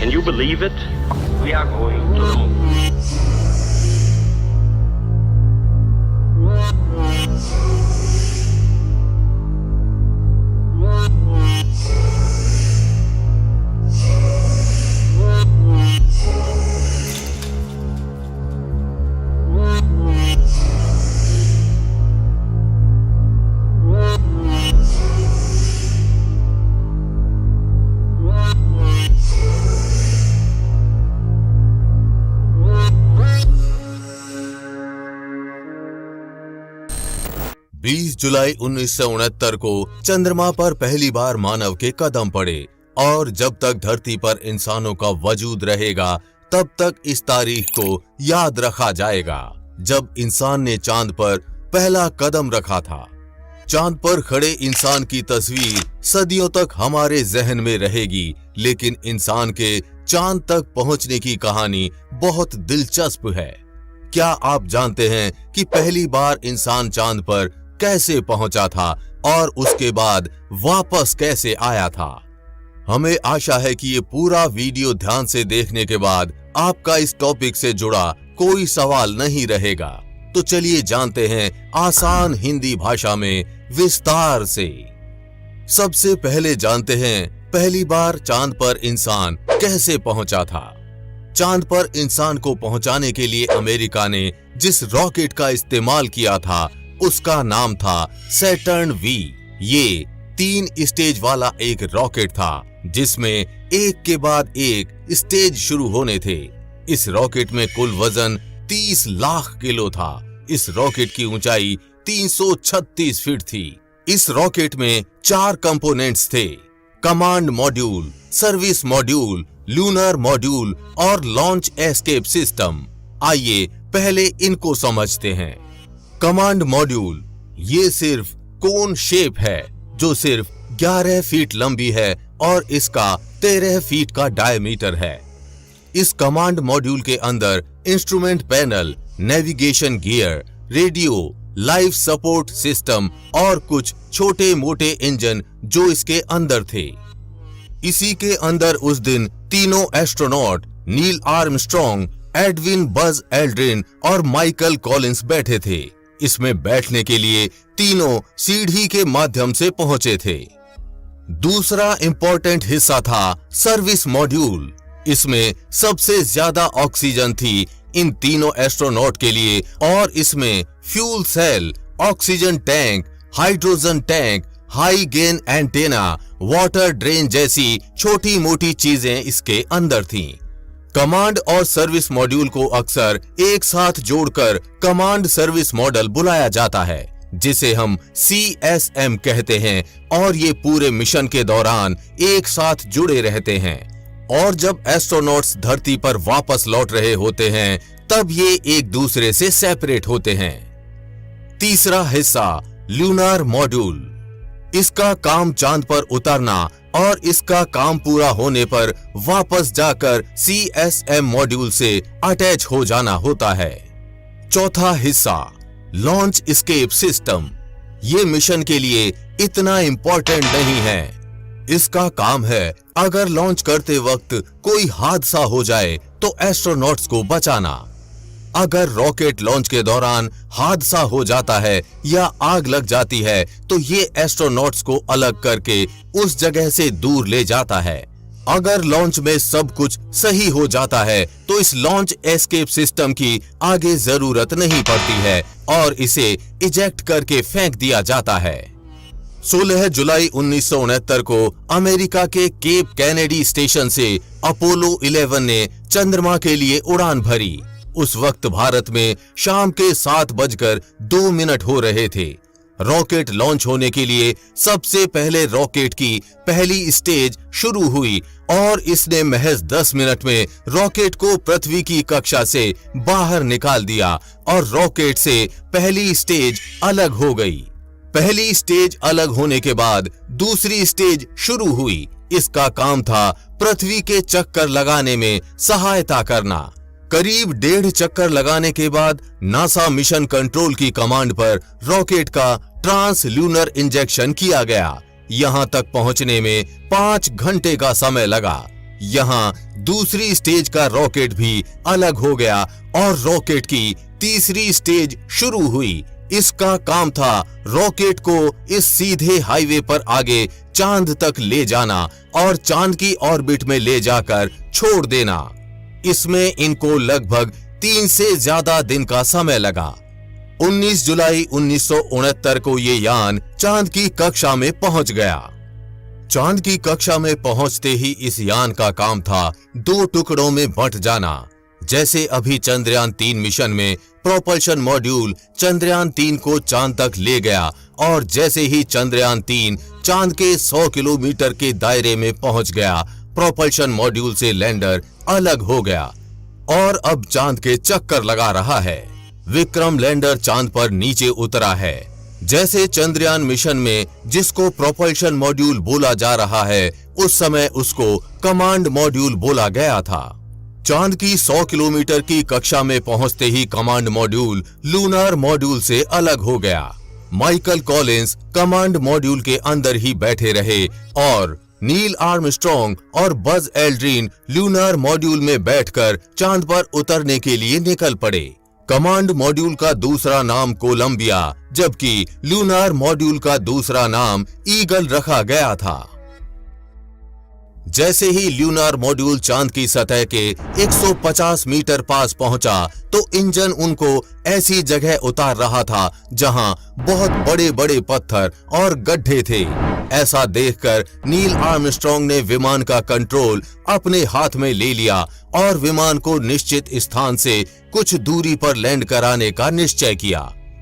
Can you believe it? We are going to the moon. जुलाई 1969 को चंद्रमा पर पहली बार मानव के कदम पड़े और जब तक धरती पर इंसानों का वजूद रहेगा तब तक इस तारीख को याद रखा जाएगा जब इंसान ने चांद पर पहला कदम रखा था। चांद पर खड़े इंसान की तस्वीर सदियों तक हमारे जहन में रहेगी, लेकिन इंसान के चांद तक पहुंचने की कहानी बहुत दिलचस्प है। क्या आप जानते हैं कि पहली बार इंसान चांद पर कैसे पहुंचा था और उसके बाद वापस कैसे आया था? हमें आशा है कि ये पूरा वीडियो ध्यान से देखने के बाद आपका इस टॉपिक से जुड़ा कोई सवाल नहीं रहेगा। तो चलिए जानते हैं आसान हिंदी भाषा में विस्तार से। सबसे पहले जानते हैं पहली बार चांद पर इंसान कैसे पहुंचा था। चांद पर इंसान को पहुंचाने के लिए अमेरिका ने जिस रॉकेट का इस्तेमाल किया था उसका नाम था सैटर्न वी। ये 3 स्टेज वाला एक रॉकेट था जिसमें एक के बाद एक स्टेज शुरू होने थे। इस रॉकेट में कुल वजन 30 लाख किलो था। इस रॉकेट की ऊंचाई 336 फीट थी। इस रॉकेट में 4 कंपोनेंट्स थे: command module, service module, lunar module और लॉन्च एस्केप सिस्टम। आइए पहले इनको समझते हैं। कमांड मॉड्यूल ये सिर्फ कोन शेप है जो सिर्फ 11 फीट लंबी है और इसका 13 फीट का डायमीटर है। इस कमांड मॉड्यूल के अंदर instrument panel, navigation gear, radio, life support system और कुछ छोटे मोटे इंजन जो इसके अंदर थे। इसी के अंदर उस दिन तीनों astronaut Neil Armstrong, Edwin Buzz Aldrin और माइकल कॉलिंस बैठे थे। इसमें बैठने के लिए तीनों सीढ़ी के माध्यम से पहुंचे थे। दूसरा इंपॉर्टेंट हिस्सा था सर्विस मॉड्यूल। इसमें सबसे ज्यादा ऑक्सीजन थी इन तीनों एस्ट्रोनॉट के लिए और इसमें fuel cell, oxygen tank, hydrogen tank, high gain antenna, water drain जैसी छोटी मोटी चीजें इसके अंदर थीं। कमांड और सर्विस मॉड्यूल को अक्सर एक साथ जोड़कर कमांड सर्विस मॉडल बुलाया जाता है जिसे हम CSM कहते हैं और ये पूरे मिशन के दौरान एक साथ जुड़े रहते हैं और जब एस्ट्रोनॉट्स धरती पर वापस लौट रहे होते हैं तब ये एक दूसरे से सेपरेट होते हैं। तीसरा हिस्सा लूनर मॉड्यूल। इसका काम चांद पर उतरना और इसका काम पूरा होने पर वापस जाकर CSM मॉड्यूल से अटैच हो जाना होता है। चौथा हिस्सा लॉन्च एस्केप सिस्टम। ये मिशन के लिए इतना इम्पोर्टेंट नहीं है। इसका काम है अगर लॉन्च करते वक्त कोई हादसा हो जाए तो एस्ट्रोनॉट्स को बचाना। अगर रॉकेट लॉन्च के दौरान हादसा हो जाता है या आग लग जाती है तो ये एस्ट्रोनॉट्स को अलग करके उस जगह से दूर ले जाता है। अगर लॉन्च में सब कुछ सही हो जाता है तो इस लॉन्च एस्केप सिस्टम की आगे जरूरत नहीं पड़ती है और इसे इजेक्ट करके फेंक दिया जाता है। 16 जुलाई 1969 को अमेरिका के केप कैनेडी स्टेशन से अपोलो 11 ने चंद्रमा के लिए उड़ान भरी। उस वक्त भारत में शाम के 7:02 हो रहे थे। रॉकेट लॉन्च होने के लिए सबसे पहले रॉकेट की पहली स्टेज शुरू हुई और इसने महज 10 मिनट में रॉकेट को पृथ्वी की कक्षा से बाहर निकाल दिया और रॉकेट से पहली स्टेज अलग हो गई। पहली स्टेज अलग होने के बाद दूसरी स्टेज शुरू हुई। इसका काम था पृथ्वी के चक्कर लगाने में सहायता करना। करीब 1.5 चक्कर लगाने के बाद नासा मिशन कंट्रोल की कमांड पर रॉकेट का ट्रांस लूनर इंजेक्शन किया गया। यहां तक पहुंचने में 5 घंटे का समय लगा। यहाँ दूसरी स्टेज का रॉकेट भी अलग हो गया और रॉकेट की तीसरी स्टेज शुरू हुई। इसका काम था रॉकेट को इस सीधे हाईवे पर आगे चांद तक ले जाना और चांद की ऑर्बिट में ले जाकर छोड़ देना। इसमें इनको लगभग 3 से ज्यादा दिन का समय लगा। 19 जुलाई 1969 को ये यान चांद की कक्षा में पहुंच गया। चांद की कक्षा में पहुंचते ही इस यान का काम था 2 टुकड़ों में बंट जाना। जैसे अभी चंद्रयान 3 मिशन में प्रोपल्शन मॉड्यूल चंद्रयान 3 को चांद तक ले गया और जैसे ही चंद्रयान 3 चांद के 100 किलोमीटर के दायरे में पहुंच गया, प्रोपल्शन मॉड्यूल से लैंडर अलग हो गया और अब चांद के चक्कर लगा रहा है। विक्रम लैंडर चांद पर नीचे उतरा है। जैसे चंद्रयान मिशन में जिसको प्रोपल्शन मॉड्यूल बोला जा रहा है, उस समय उसको कमांड मॉड्यूल बोला गया था। चांद की 100 किलोमीटर की कक्षा में पहुंचते ही कमांड मॉड्यूल लूनार मॉड्यूल से अलग हो गया। माइकल कॉलिंस कमांड मॉड्यूल के अंदर ही बैठे रहे और नील आर्मस्ट्रॉन्ग और बज एल्ड्रिन लूनार मॉड्यूल में बैठकर चांद पर उतरने के लिए निकल पड़े। कमांड मॉड्यूल का दूसरा नाम कोलंबिया, जबकि लूनार मॉड्यूल का दूसरा नाम ईगल रखा गया था। जैसे ही ल्यूनार मॉड्यूल चांद की सतह के 150 मीटर पास पहुंचा तो इंजन उनको ऐसी जगह उतार रहा था जहां बहुत बड़े बड़े पत्थर और गड्ढे थे। ऐसा देखकर नील आर्मस्ट्रॉन्ग ने विमान का कंट्रोल अपने हाथ में ले लिया और विमान को निश्चित स्थान से कुछ दूरी पर लैंड कराने का निश्चय किया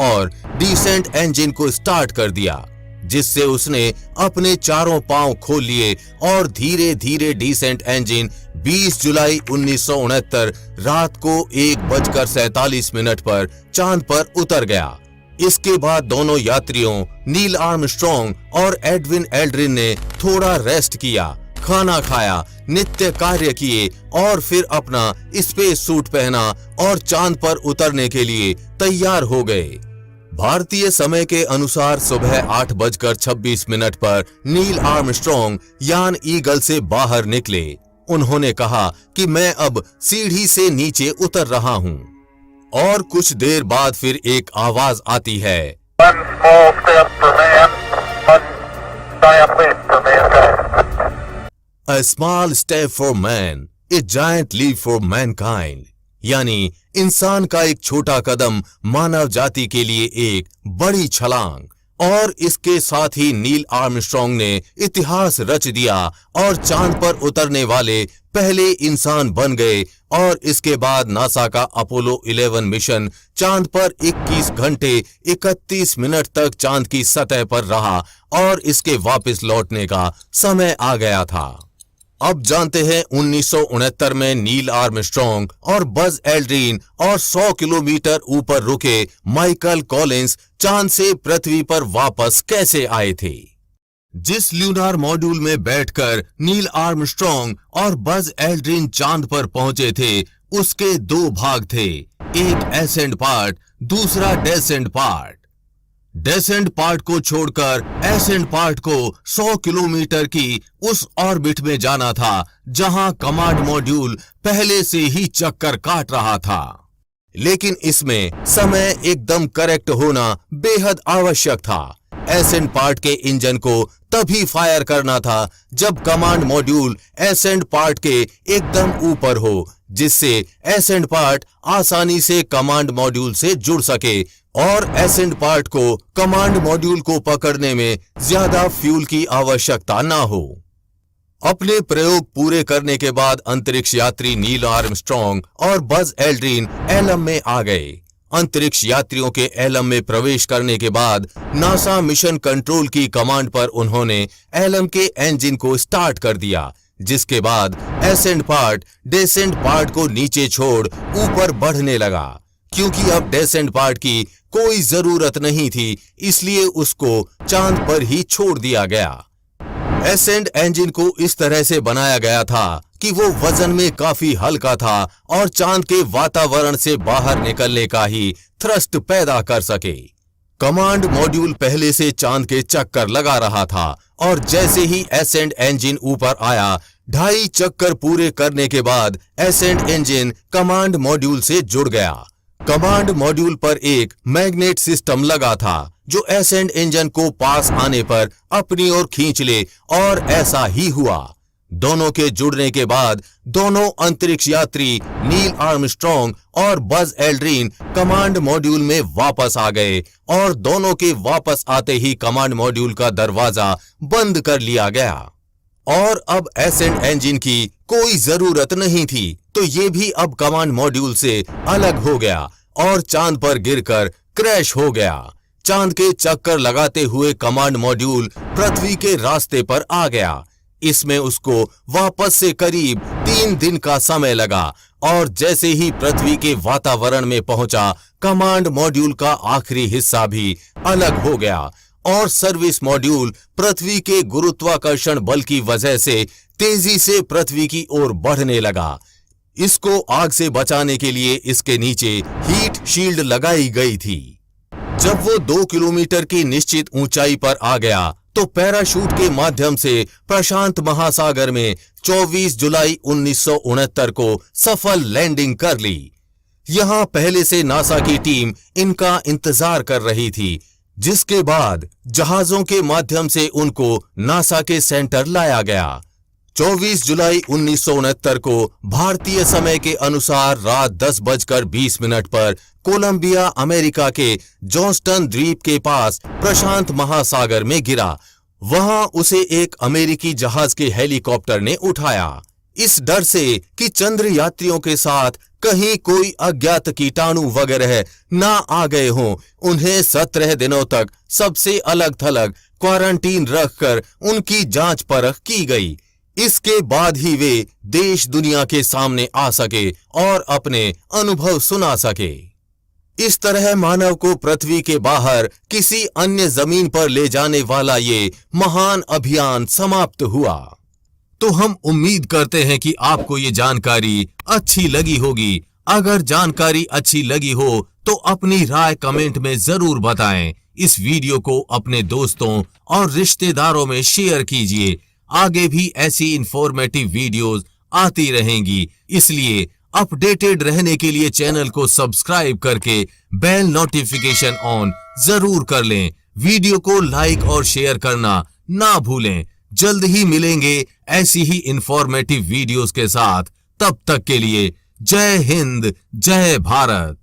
और डिसेंट इंजन को स्टार्ट कर दिया, जिससे उसने अपने चारों पांव खोल लिए और धीरे धीरे डिसेंट इंजन 20 जुलाई 1969 रात को 1:47 पर चांद पर उतर गया। इसके बाद दोनों यात्रियों नील आर्मस्ट्रॉन्ग और एडविन एल्ड्रिन ने थोड़ा रेस्ट किया, खाना खाया, नित्य कार्य किए और फिर अपना स्पेस सूट पहना और चांद पर उतरने के लिए तैयार हो गए। भारतीय समय के अनुसार सुबह 8:26 पर नील आर्मस्ट्रॉन्ग यान ईगल से बाहर निकले। उन्होंने कहा कि मैं अब सीढ़ी से नीचे उतर रहा हूं और कुछ देर बाद फिर एक आवाज आती है, A small step for man, a giant leap for mankind। यानी इंसान का एक छोटा कदम मानव जाति के लिए एक बड़ी छलांग। और इसके साथ ही नील आर्मस्ट्रॉन्ग ने इतिहास रच दिया और चांद पर उतरने वाले पहले इंसान बन गए। और इसके बाद नासा का अपोलो 11 मिशन चांद पर 21 घंटे 31 मिनट तक चांद की सतह पर रहा और इसके वापस लौटने का समय आ गया था। अब जानते हैं 1969 में नील आर्मस्ट्रॉन्ग और बज एल्ड्रिन और 100 किलोमीटर ऊपर रुके माइकल कॉलिंस चांद से पृथ्वी पर वापस कैसे आए थे। जिस ल्यूनार मॉड्यूल में बैठकर नील आर्मस्ट्रॉन्ग और बज एल्ड्रिन चांद पर पहुंचे थे, उसके 2 भाग थे, एक एसेंड पार्ट, दूसरा डेसेंड पार्ट। डेसेंड पार्ट को छोड़कर एसेंड पार्ट को 100 किलोमीटर की उस ऑर्बिट में जाना था जहां कमांड मॉड्यूल पहले से ही चक्कर काट रहा था। लेकिन इसमें समय एकदम करेक्ट होना बेहद आवश्यक था। एसेंड पार्ट के इंजन को तभी फायर करना था जब कमांड मॉड्यूल एसेंड पार्ट के एकदम ऊपर हो, जिससे एसेंड पार्ट आसानी से कमांड मॉड्यूल से जुड़ सके और एसेंड पार्ट को कमांड मॉड्यूल को पकड़ने में ज्यादा फ्यूल की आवश्यकता ना हो। अपने प्रयोग पूरे करने के बाद अंतरिक्ष यात्री नील आर्मस्ट्रॉन्ग और बज एल्ड्रिन एलम में आ गए। अंतरिक्ष यात्रियों के एलम में प्रवेश करने के बाद नासा मिशन कंट्रोल की कमांड पर उन्होंने एलम के इंजन को स्टार्ट कर दिया, जिसके बाद एसेंड पार्ट डेसेंड पार्ट को नीचे छोड़ ऊपर बढ़ने लगा। क्योंकि अब डेसेंड पार्ट की कोई जरूरत नहीं थी, इसलिए उसको चांद पर ही छोड़ दिया गया। एसेंड इंजन को इस तरह से बनाया गया था कि वो वजन में काफी हल्का था और चांद के वातावरण से बाहर निकलने का ही थ्रस्ट पैदा कर सके। कमांड मॉड्यूल पहले से चांद के चक्कर लगा रहा था और जैसे ही एसेंड इंजन ऊपर आया, 2.5 चक्कर पूरे करने के बाद एसेंट इंजन कमांड मॉड्यूल से जुड़ गया। कमांड मॉड्यूल पर एक मैग्नेट सिस्टम लगा था जो एसेंट इंजन को पास आने पर अपनी ओर खींच ले, और ऐसा ही हुआ। दोनों के जुड़ने के बाद दोनों अंतरिक्ष यात्री नील आर्मस्ट्रॉन्ग और बज एल्ड्रिन कमांड मॉड्यूल में वापस आ गए, और दोनों के वापस आते ही कमांड मॉड्यूल का दरवाजा बंद कर लिया गया और अब एसेंट इंजन की कोई जरूरत नहीं थी। तो ये भी अब कमांड मॉड्यूल से अलग हो गया और चांद पर गिरकर क्रैश हो गया। चांद के चक्कर लगाते हुए कमांड मॉड्यूल पृथ्वी के रास्ते पर आ गया। इसमें उसको वापस से करीब 3 दिन का समय लगा, और जैसे ही पृथ्वी के वातावरण में पहुंचा, कमांड मॉड्यूल का आखिरी हिस्सा भी अलग हो गया और सर्विस मॉड्यूल पृथ्वी के गुरुत्वाकर्षण बल की वजह से तेजी से पृथ्वी की ओर बढ़ने लगा। इसको आग से बचाने के लिए इसके नीचे हीट शील्ड लगाई गई थी। जब वो 2 किलोमीटर की निश्चित ऊंचाई पर आ गया तो पैराशूट के माध्यम से प्रशांत महासागर में 24 जुलाई 1969 को सफल लैंडिंग कर ली। यहां पहले से नासा की टीम इनका इंतजार कर रही थी, जिसके बाद जहाजों के माध्यम से उनको नासा के सेंटर लाया गया। 24 जुलाई 1969 को भारतीय समय के अनुसार रात 10:20 पर कोलंबिया अमेरिका के जॉन्सटन द्वीप के पास प्रशांत महासागर में गिरा। वहां उसे एक अमेरिकी जहाज के हेलीकॉप्टर ने उठाया। इस डर से कि चंद्र यात्रियों के साथ कहीं कोई अज्ञात कीटाणु वगैरह ना आ गए हों, उन्हें 17 दिनों तक सबसे अलग थलग क्वारंटीन रखकर उनकी जांच परख की गई। इसके बाद ही वे देश दुनिया के सामने आ सके और अपने अनुभव सुना सके। इस तरह मानव को पृथ्वी के बाहर किसी अन्य जमीन पर ले जाने वाला ये महान अभियान समाप्त हुआ। तो हम उम्मीद करते हैं कि आपको ये जानकारी अच्छी लगी होगी। अगर जानकारी अच्छी लगी हो तो अपनी राय कमेंट में जरूर बताएं। इस वीडियो को अपने दोस्तों और रिश्तेदारों में शेयर कीजिए। आगे भी ऐसी इंफॉर्मेटिव वीडियोस आती रहेंगी, इसलिए अपडेटेड रहने के लिए चैनल को सब्सक्राइब करके बेल नोटिफिकेशन ऑन जरूर कर लें। वीडियो को लाइक और शेयर करना ना भूलें। जल्द ही मिलेंगे ऐसी ही इंफॉर्मेटिव वीडियोस के साथ। तब तक के लिए जय हिंद, जय भारत।